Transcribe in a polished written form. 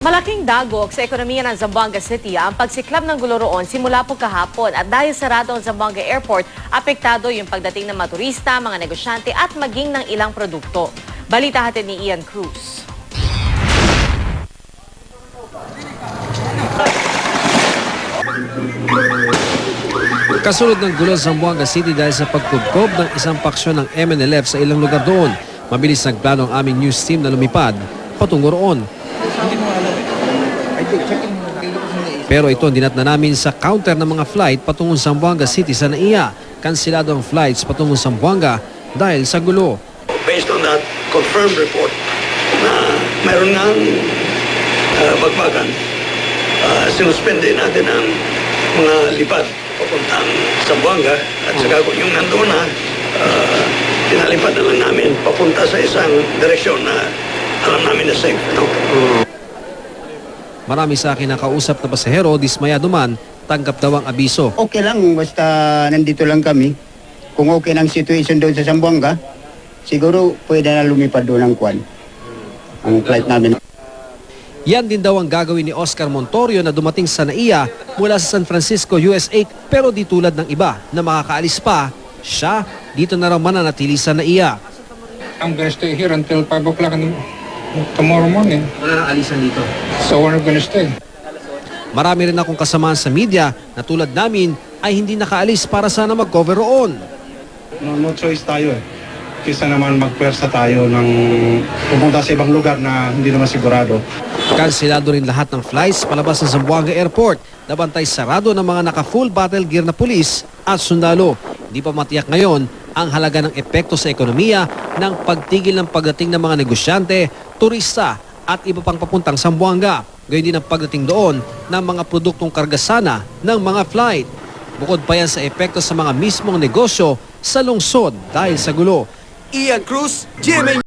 Malaking dagok sa ekonomiya ng Zamboanga City ang pagsiklab ng gulo roon simula po kahapon at dahil sarado ang Zamboanga Airport, apektado yung pagdating ng mga turista, mga negosyante at maging ng ilang produkto. Balita hatid ni Ian Cruz. Kasunod ng gulo sa Zamboanga City dahil sa pagkubkob ng isang paksyon ng MNLF sa ilang lugar doon, mabilis nagplano ang aming news team na lumipad patungo roon. Pero ito ang dinatna namin sa counter ng mga flight patungong Zamboanga City sa NAIA. Kansilado ang flights patungong Zamboanga dahil sa gulo. Based on that confirmed report na meron ng bagbagan, sinuspende natin ang mga lipad papuntang Zamboanga at saka kung yung nandoon na, pinalipad na lang namin papunta sa isang direksyon na alam namin na safe. No? Marami sa akin nakausap na pasahero, dismayado man, tanggap daw ang abiso. Okay lang, basta nandito lang kami. Kung okay ng situation doon sa Zamboanga, siguro pwede na lumipad doon ang kwan. Ang flight namin. Yan din daw ang gagawin ni Oscar Montorio na dumating sa NAIA mula sa San Francisco, USA. Pero di tulad ng iba na makakaalis pa, siya dito na raw mananatili sa NAIA. I'm gonna stay here until 5 o'clock tomorrow morning. Alisan dito. So we're gonna stay. Marami rin akong kasamaan sa media na tulad namin ay hindi nakaalis para sana mag-cover roon. No choice tayo eh. Kaysa naman magpwersa tayo ng pumunta sa ibang lugar na hindi naman sigurado. Kansilado rin lahat ng flights palabas ng Zamboanga Airport. Nabantay sarado ng mga naka-full battle gear na pulis at sundalo. Hindi pa matiyak ngayon ang halaga ng epekto sa ekonomiya ng pagtigil ng pagdating ng mga negosyante, turista at iba pang papuntang Zamboanga. Gayon din ang pagdating doon ng mga produktong kargasana ng mga flight. Bukod pa yan sa epekto sa mga mismong negosyo sa lungsod dahil sa gulo. Ian Cruz, GMA